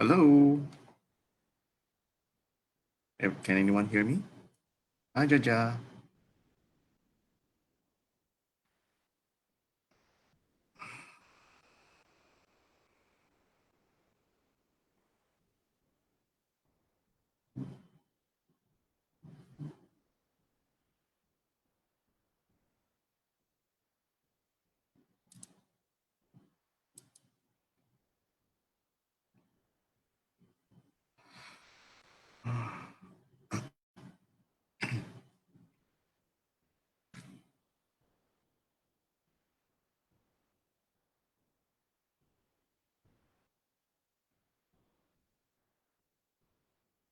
Hello. Can anyone hear me? Hi, Jaja.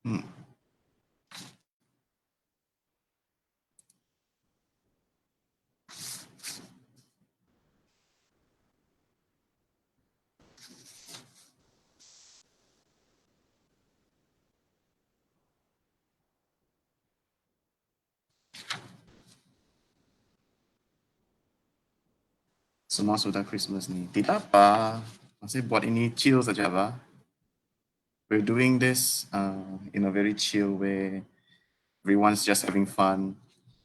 Hmm. Semua sudah Christmas nih. Tidak apa. Masih buat ini chill saja, Pak. We're doing this in a very chill way. Everyone's just having fun.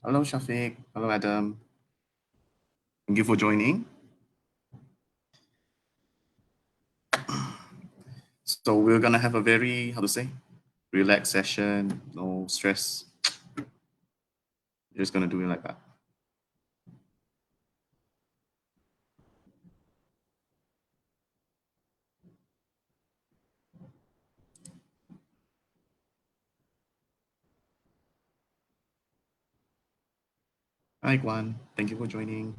Hello, Shafiq. Hello, Adam. Thank you for joining. So we're gonna have a very, how to say, relaxed session. No stress. We're just gonna do it like that. Hi, Guan. Thank you for joining.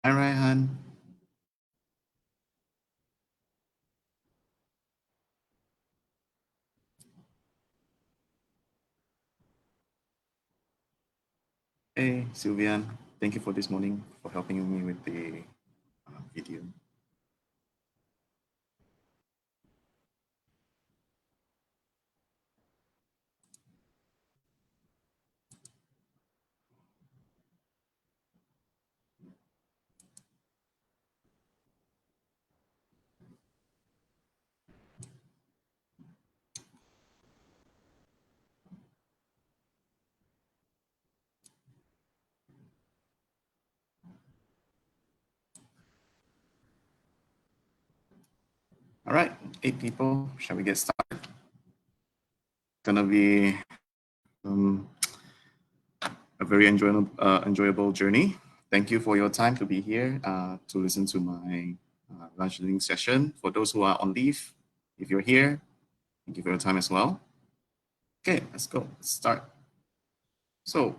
Hi, Raihan. Hey, Sylvian. Thank you for this morning for helping me with the video. All right, 8 people. Shall we get started? Gonna be um, a very enjoyable journey. Thank you for your time to be here to listen to my lunch learning session. For those who are on leave, if you're here, thank you for your time as well. Okay, let's go. Let's start. So,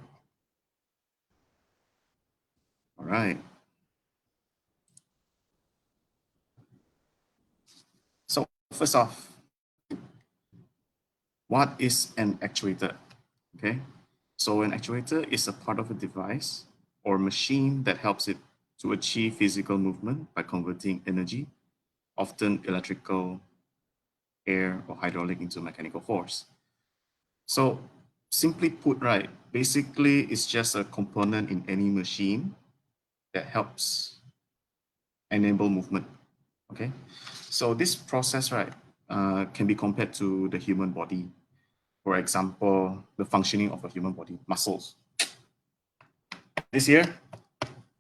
all right. So first off, what is an actuator? Okay, so an actuator is a part of a device or machine that helps it to achieve physical movement by converting energy, often electrical, air, or hydraulic, into mechanical force. So simply put, right, basically it's just a component in any machine that helps enable movement. Okay, so this process, right, can be compared to the human body. For example, the functioning of a human body, muscles. This here,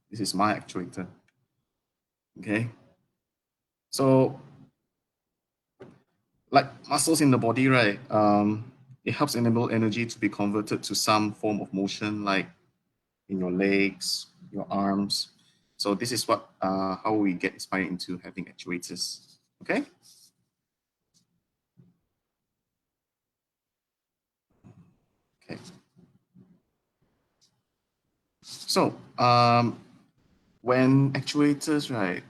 this is my actuator. Okay, so like muscles in the body, right? It helps enable energy to be converted to some form of motion, like in your legs, your arms. So this is what how we get inspired into having actuators. Okay. Okay. So when actuators, right?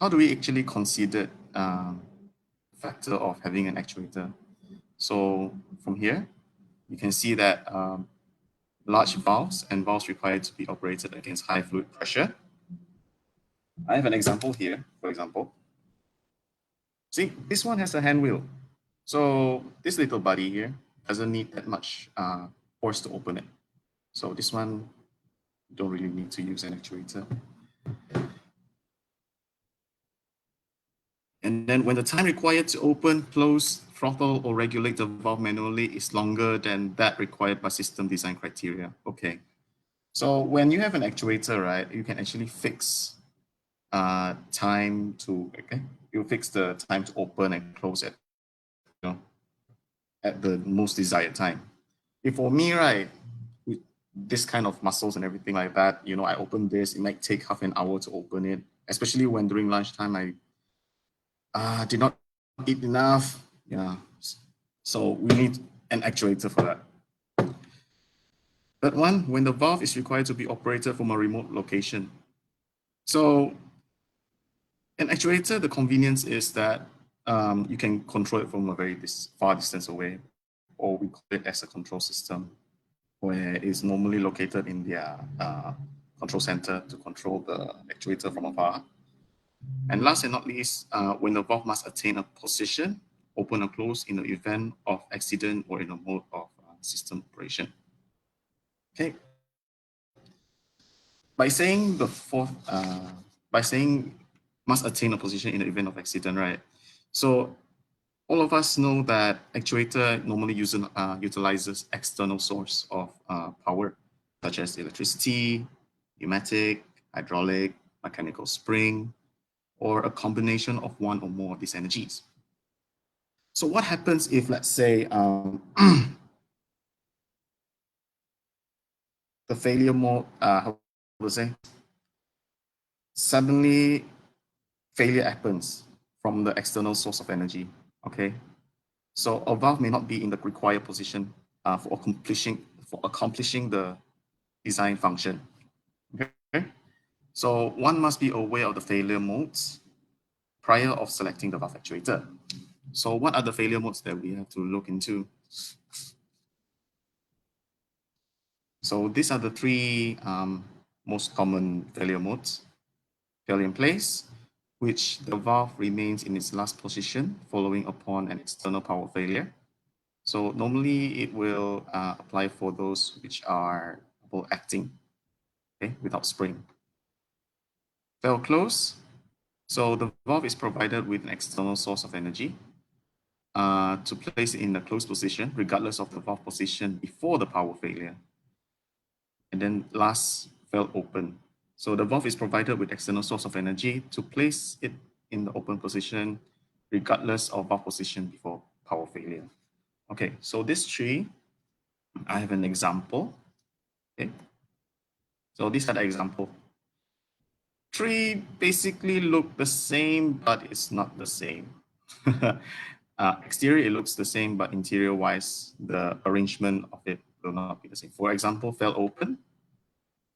How do we actually consider factor of having an actuator. So from here, you can see that large valves and valves required to be operated against high fluid pressure. I have an example here, for example. See, this one has a hand wheel. So this little buddy here doesn't need that much force to open it. So this one, you don't really need to use an actuator. And then when the time required to open, close, throttle, or regulate the valve manually is longer than that required by system design criteria. Okay. So when you have an actuator, right, you can actually fix time to, okay, you fix the time to open and close it, you know, at the most desired time. If for me, right, with this kind of muscles and everything like that, you know, I open this, it might take half an hour to open it, especially when during lunchtime I did not eat enough. Yeah. So we need an actuator for that. Third one, when the valve is required to be operated from a remote location. So an actuator, the convenience is that you can control it from a very far distance away, or we call it as a control system, where it's normally located in their control center to control the actuator from afar. And last and not least, when the valve must attain a position, open or close in the event of accident or in a mode of system operation. Okay. By saying the fourth, by saying must attain a position in the event of accident, right? So all of us know that actuator normally utilizes external source of power, such as electricity, pneumatic, hydraulic, mechanical spring, or a combination of one or more of these energies. So what happens if, let's say, the failure mode, how to say, suddenly failure happens from the external source of energy, okay? So a valve may not be in the required position for accomplishing the design function, okay? So one must be aware of the failure modes prior of selecting the valve actuator. So what are the failure modes that we have to look into? So these are the three most common failure modes. Failure in place, which the valve remains in its last position following upon an external power failure. So normally it will apply for those which are acting, okay, without spring. Fail close. So the valve is provided with an external source of energy to place it in a closed position, regardless of the valve position before the power failure. And then last, fail open. So the valve is provided with external source of energy to place it in the open position, regardless of valve position before power failure. Okay, so this tree, I have an example. Okay, so these are the example. Tree basically look the same, but it's not the same. Exterior, it looks the same, but interior wise, the arrangement of it will not be the same. For example, fail open.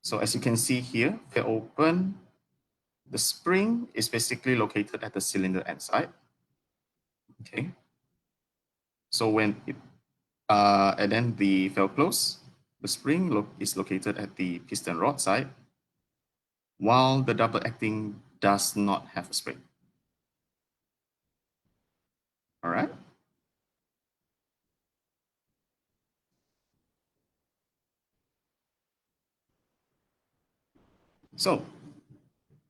So as you can see here, fail open, the spring is basically located at the cylinder end side. Okay. So when it, and then the fail close, the spring is located at the piston rod side, while the double acting does not have a spring. All right. So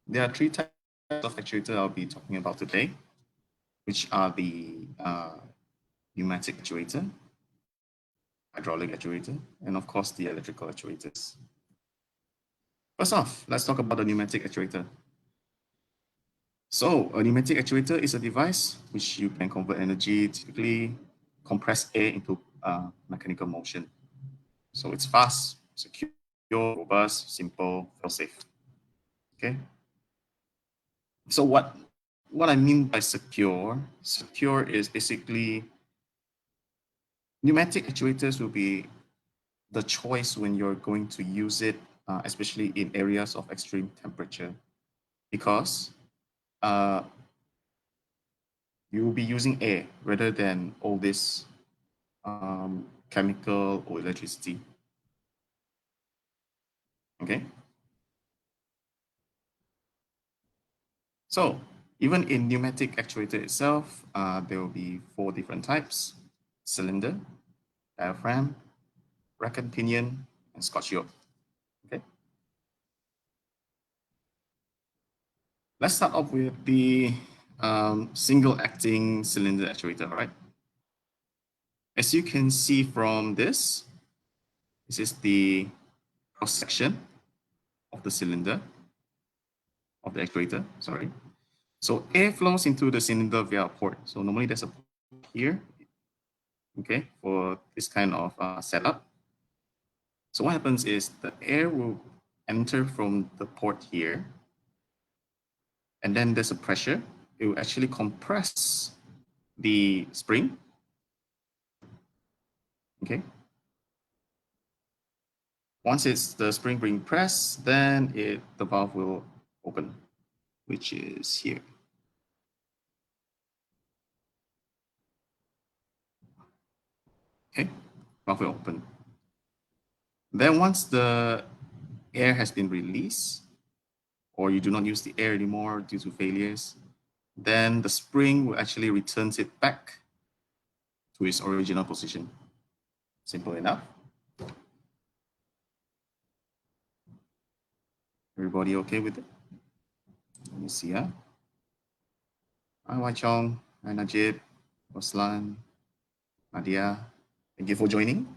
there are three types of actuator I'll be talking about today, which are the pneumatic actuator, hydraulic actuator, and of course the electrical actuators. First off, let's talk about the pneumatic actuator. So a pneumatic actuator is a device which you can convert energy, typically compress air into mechanical motion. So it's fast, secure, robust, simple, fail-safe. Okay. So what I mean by secure is basically pneumatic actuators will be the choice when you're going to use it, especially in areas of extreme temperature, because uh, you will be using air rather than all this chemical or electricity. Okay. So even in pneumatic actuator itself, there will be 4 different types: cylinder, diaphragm, bracket pinion, and Scotch yoke. Okay. Let's start off with the single acting cylinder actuator, all right? As you can see from this is the cross section of the cylinder, of the actuator, sorry. So air flows into the cylinder via a port. So normally there's a port here, okay, for this kind of setup. So what happens is the air will enter from the port here, and then there's a pressure. It will actually compress the spring, okay. Once it's the spring being pressed, then the valve will open, which is here. Okay, valve will open. Then once the air has been released, or you do not use the air anymore due to failures, then the spring will actually returns it back to its original position. Simple enough. Everybody okay with it? Let me see. Hi, Wai Chong. Hi, Najib. Roslan. Nadia. Thank you for joining.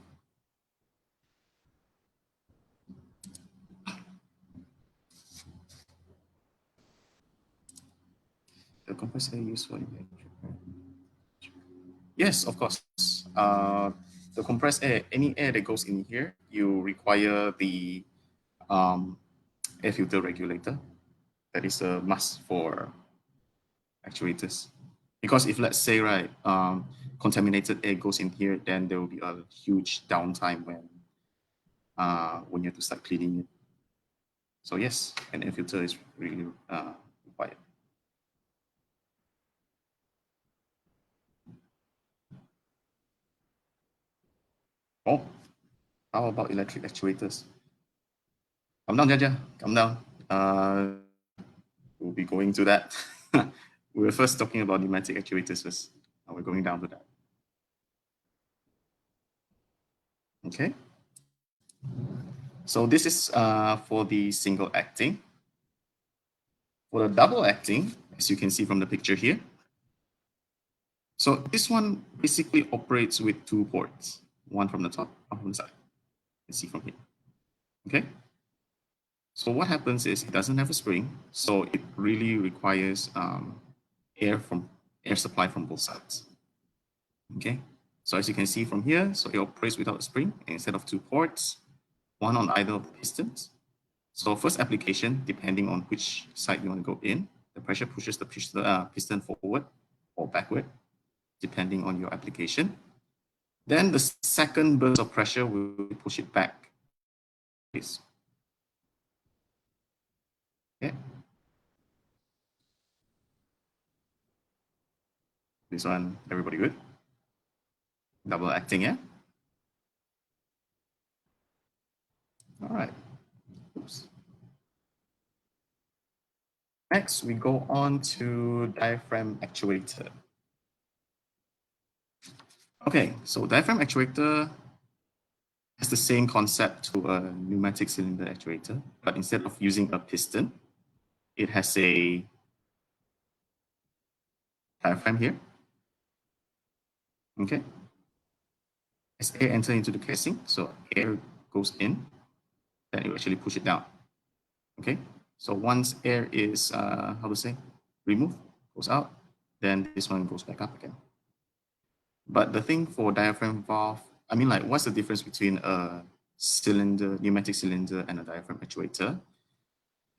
The compressor used for yes, of course. The compressed air, any air that goes in here, you require the um, air filter regulator. That is a must for actuators. Because if let's say, right, contaminated air goes in here, then there will be a huge downtime when you have to start cleaning it. So yes, an air filter is really required. Oh, how about electric actuators? Come down, Jaja. Come down. We'll be going to that. We were first talking about pneumatic actuators first. Now we're going down to that. Okay. So this is for the single acting. For the double acting, as you can see from the picture here, so this one basically operates with 2 ports, one from the top, one from the side. You can see from here. Okay. So what happens is it doesn't have a spring, so it really requires air supply from both sides. Okay. So as you can see from here, so it operates without a spring, and instead of 2 ports, one on either of the pistons. So first application, depending on which side you want to go in, the pressure pushes the piston forward or backward, depending on your application. Then the second burst of pressure will push it back. Please. Okay. This one, everybody good? Double acting, yeah? All right. Oops. Next, we go on to diaphragm actuator. Okay, so diaphragm actuator has the same concept to a pneumatic cylinder actuator, but instead of using a piston, it has a diaphragm here. Okay. As air enters into the casing, so air goes in, then it will actually push it down. Okay. So once air is, how to say, removed, goes out, then this one goes back up again. But the thing for diaphragm valve, I mean, like, what's the difference between a cylinder, pneumatic cylinder, and a diaphragm actuator?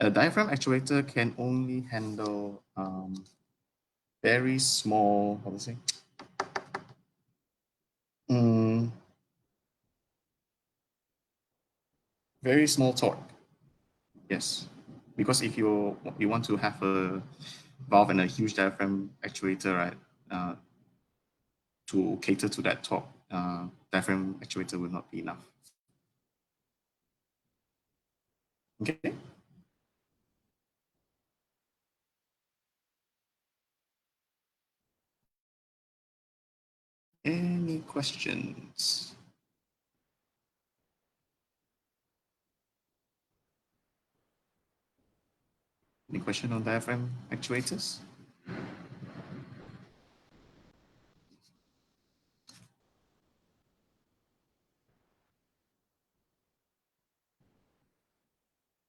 A diaphragm actuator can only handle very small, how to say, mm, very small torque. Yes, because if you want to have a valve and a huge diaphragm actuator, right, uh, to cater to that torque, diaphragm actuator will not be enough. Okay. Any questions? Any question on diaphragm actuators?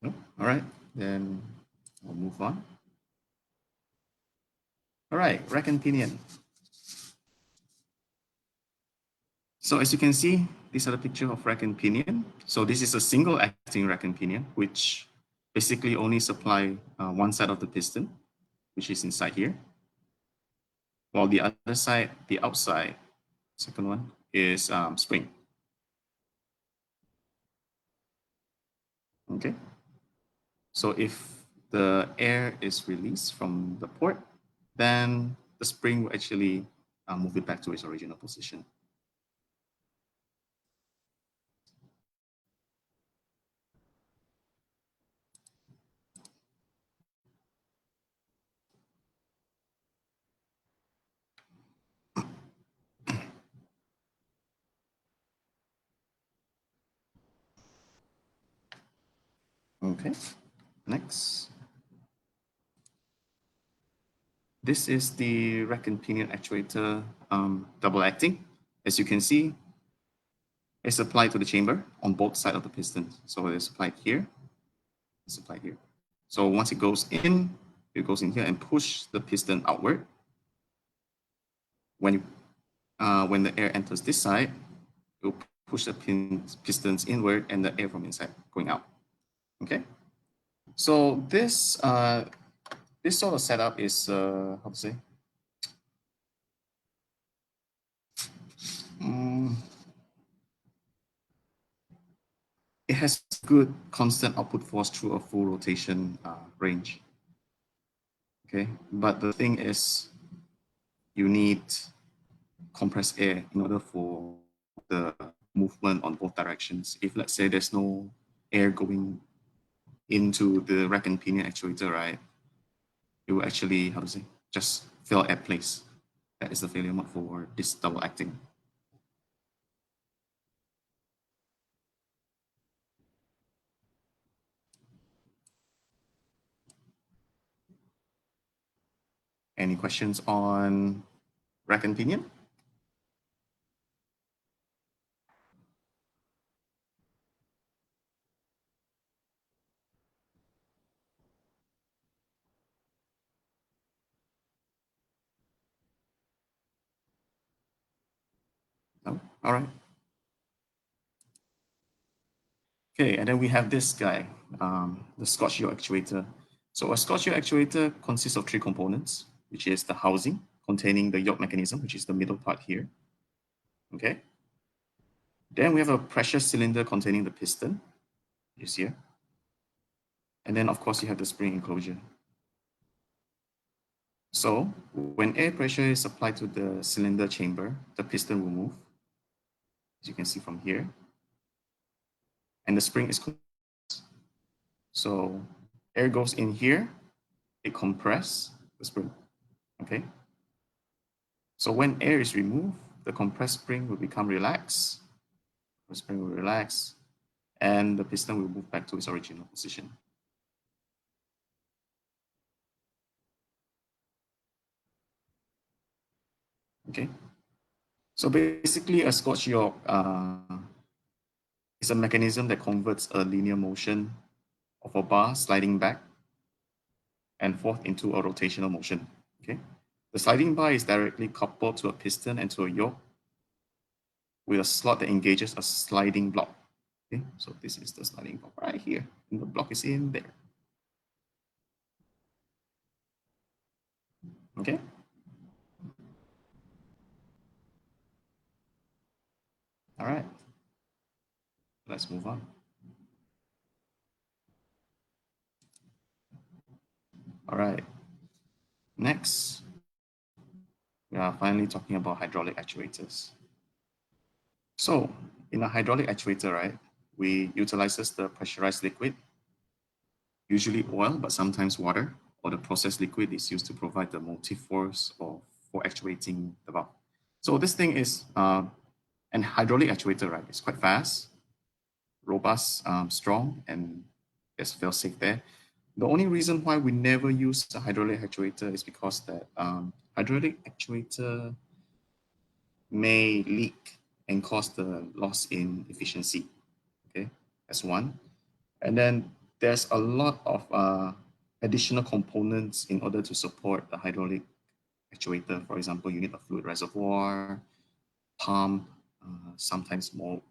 No? All right, then we'll move on. All right, rack and pinion. So as you can see, these are the picture of rack and pinion. So this is a single acting rack and pinion, which basically only supply one side of the piston, which is inside here. While the other side, the outside, second one, is spring. Okay. So if the air is released from the port, then the spring will actually move it back to its original position. Okay, next. This is the rack and pinion actuator double acting. As you can see, it's applied to the chamber on both sides of the piston. So it's applied here, it's applied here. So once it goes in here and push the piston outward. When the air enters this side, it will push the pistons inward and the air from inside going out. Okay. So this sort of setup is how to say? Mm, it has good constant output force through a full rotation range. Okay, but the thing is, you need compressed air in order for the movement on both directions. If let's say there's no air going into the rack and pinion actuator, right, it will actually, how to say, just fail at place. That is the failure mode for this double acting. Any questions on rack and pinion? No? All right. Okay, and then we have this guy, the Scotch yoke actuator. So a Scotch yoke actuator consists of three components, which is the housing containing the yoke mechanism, which is the middle part here. Okay. Then we have a pressure cylinder containing the piston, which is here. And then, of course, you have the spring enclosure. So when air pressure is applied to the cylinder chamber, the piston will move, as you can see from here. And the spring is compressed. So air goes in here, it compresses the spring. Okay. So when air is removed, the compressed spring will become relaxed. The spring will relax, and the piston will move back to its original position. Okay. So basically, a Scotch yoke is a mechanism that converts a linear motion of a bar sliding back and forth into a rotational motion. Okay. The sliding bar is directly coupled to a piston and to a yoke with a slot that engages a sliding block. Okay, so this is the sliding block right here, and the block is in there. Okay. All right. Let's move on. All right. Next, we are finally talking about hydraulic actuators. So in a hydraulic actuator, right, we utilizes the pressurized liquid, usually oil, but sometimes water, or the processed liquid is used to provide the motive force or for actuating the valve. So this thing is an hydraulic actuator, right? It's quite fast, robust, strong, and there's fail safe there. The only reason why we never use a hydraulic actuator is because that hydraulic actuator may leak and cause the loss in efficiency. Okay, that's one. And then there's a lot of additional components in order to support the hydraulic actuator. For example, you need a fluid reservoir, pump, sometimes more,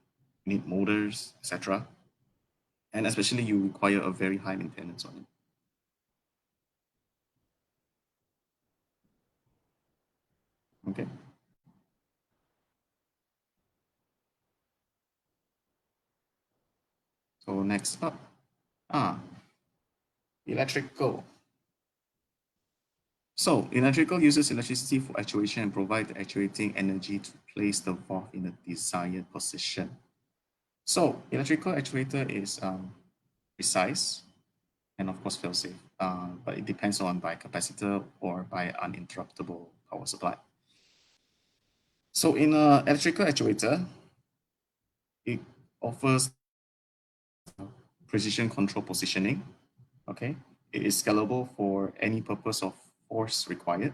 you need motors, etc. And especially you require a very high maintenance on it. Okay, so next up, ah, electrical. So electrical uses electricity for actuation and provide the actuating energy to place the valve in a desired position. So electrical actuator is precise and of course fail-safe, but it depends on by capacitor or by uninterruptible power supply. So in a electrical actuator, it offers precision control positioning. Okay, it is scalable for any purpose of force required.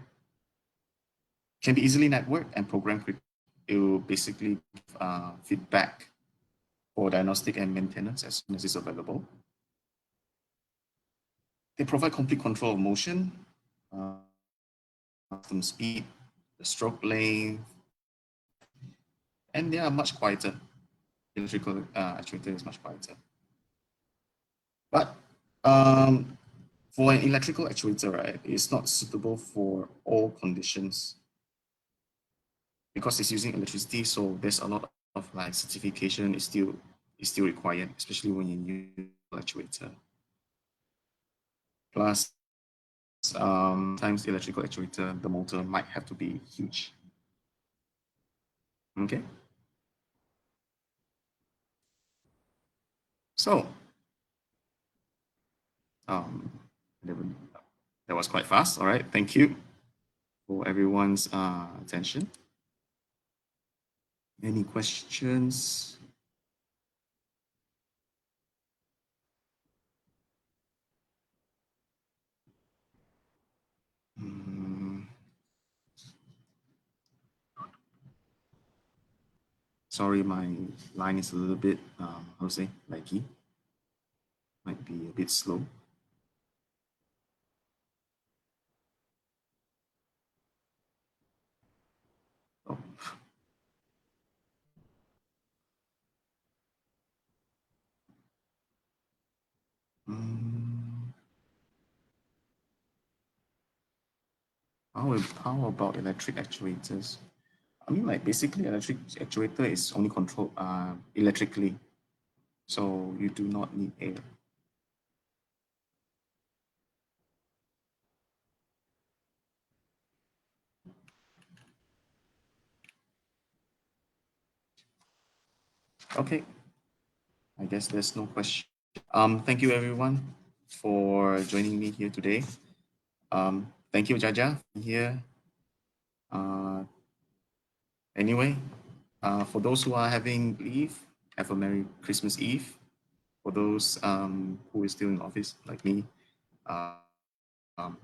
Can be easily networked and programmed. It will basically give feedback for diagnostic and maintenance as soon as it's available. They provide complete control of motion, uh, custom speed, the stroke length, and they are much quieter. Electrical actuator is much quieter. But for an electrical actuator, right, it's not suitable for all conditions because it's using electricity. So there's a lot of like certification is still required, especially when you use actuator. Plus, times electrical actuator, the motor might have to be huge. Okay, so um, that was quite fast. All right, thank you for everyone's attention. Any questions? Mm, sorry, my line is a little bit, how to say, laggy. Might be a bit slow. Oh. Mm, how about electric actuators? I mean, like basically, electric actuator is only controlled electrically, so you do not need air. Okay, I guess there's no question. Thank you everyone for joining me here today. Thank you, Jaja, for here. Uh, anyway, for those who are having leave, have a Merry Christmas Eve. For those who is still in office, like me, uh,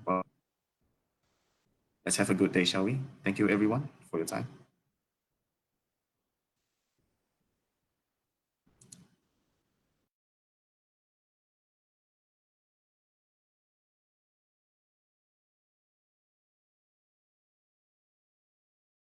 well, let's have a good day, shall we? Thank you, everyone, for your time.